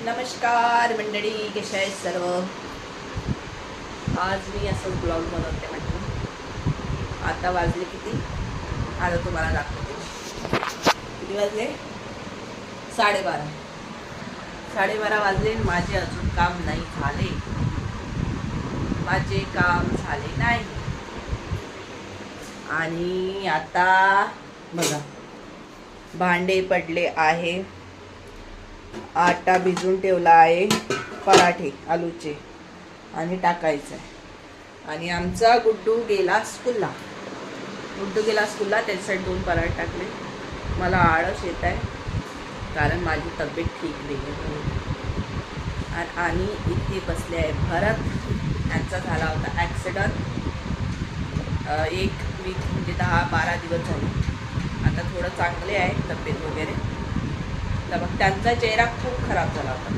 नमस्कार मंडळी, कशा आहेत सर्व. आज मी असं ब्लॉग बनवते म्हटलं. आता वाजले किती, आता तुम्हाला दाखवते. किती वाजले? 12:30. 12:30 वाजले. माझे अजून काम नाही झाले. माझे काम झाले नाही. आणि आता बघा, भांडे पडले आहे. आटा भिजून ठेवला आहे, पराठे आलूचे आणि टाकायचं आहे. आणि आमचा गुड्डू गेला स्कूलला. त्याच्यासाठी 2 पराठे टाकले. मला आळस येत आहे कारण माझी तब्येत ठीक नाही आहे. आणि इथे बसले आहे भरत. यांचा झाला होता ॲक्सिडंट. 1 वीक म्हणजे 10-12 दिवस झाले. आता थोडं चांगले आहे तब्येत वगैरे. तर मग त्यांचा चेहरा खूप खराब झाला होता.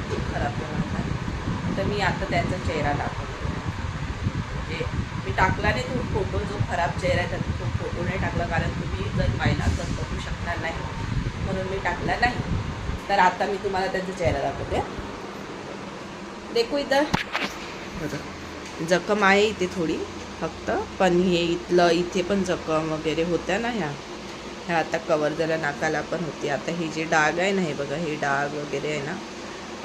तर मी आता त्यांचा चेहरा दाखवतो. म्हणजे मी टाकला नाही तो फोटो, जो खराब चेहरा आहे त्याचा तो फोटो नाही टाकला, कारण तुम्ही जर पाहिला तर बघू शकणार नाही, म्हणून मी टाकला नाही. तर आता मी तुम्हाला त्यांचा चेहरा दाखवते. देखो इथं जखम आहे इथे थोडी फक्त, पण हे इथे पण जखम वगैरे होत्या ना, ह्या आता कवर झाला. नाकाला पण होते. आता हे जे डाग आहे ना, हे बघा, हे डाग वगैरे आहे ना,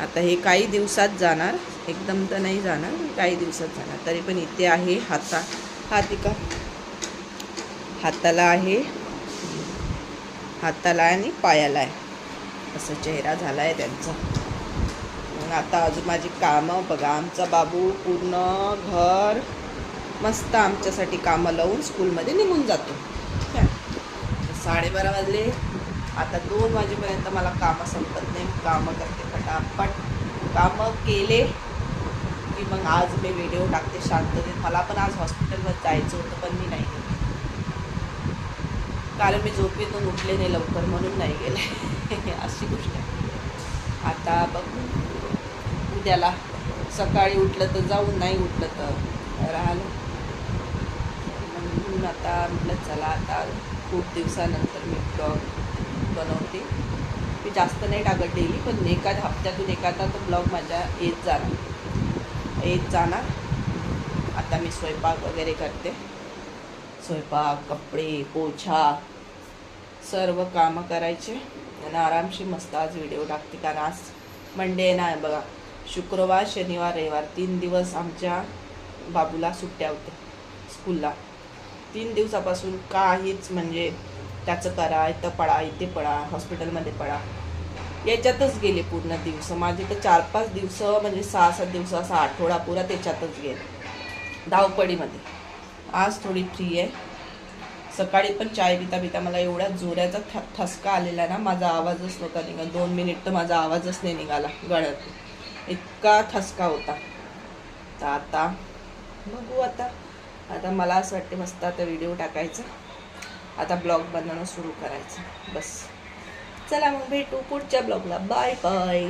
आता हे काही दिवसात जाणार. एकदम तर नाही जाणार, काही दिवसात जाणार. तरी पण इथे आहे हाताला आहे, आणि पायाला आहे. असं चेहरा झाला आहे त्यांचा. मग आता अजून माझी कामं बघा. आमचा बाबू पूर्ण घर मस्त आमच्यासाठी कामं लावून स्कूलमध्ये निघून जातो. 12:30 वाजले. आता 2 वाजेपर्यंत मला कामं संपत नाही. कामं करते फटाफट. कामं केले की मग आज मी व्हिडिओ टाकते शांततेत. मला पण आज हॉस्पिटलवर जायचं होतं, पण मी नाही गेले कारण मी झोपेतून उठले नाही लवकर, म्हणून नाही गेले. अशी गोष्ट आहे. आता बघू उद्याला सकाळी उठलं तर जाऊन, नाही उठलं तर राहिलं. म्हणून आता म्हटलं चला, आता खूप दिवसानंतर मी ब्लॉग बनवते. मी जास्त नाही टाकत डेली, पण हप्त्यातून एखादा तो ब्लॉग माझ्या येत जाणार. आता मी स्वयंपाक वगैरे करते. स्वयंपाक, कपडे, पोछा सर्व कामं करायचे आणि आरामशी मस्त आज व्हिडिओ टाकते. कारण आज मंडे आहे ना, बघा, शुक्रवार, शनिवार, रविवार 3 दिवस आमच्या बाबूला सुट्ट्या होत्या स्कूलला. 3 दिवसापासून काहीच, म्हणजे त्याचं करा, इथं पडा, इथे पडा, हॉस्पिटलमध्ये पडा, याच्यातच गेले पूर्ण दिवस. माझे तर 4-5 दिवस, म्हणजे 6-7 दिवस, असा आठवडा पुरा त्याच्यातच गेले धावपडीमध्ये. आज थोडी फ्री आहे. सकाळी पण चाय पिता मला एवढ्या जोराचा ठसका आलेला ना, माझा आवाजच नव्हता निघाला. 2 मिनिट तर माझा आवाजच नाही निघाला गळ्यात, इतका ठसका होता. तर आता बघू. आता मला असं वाटते मस्त आता व्हिडिओ टाकायचं, आता ब्लॉग बनवणं सुरू करायचं. बस चला, मग भेटू पुढच्या ब्लॉगला. Bye bye.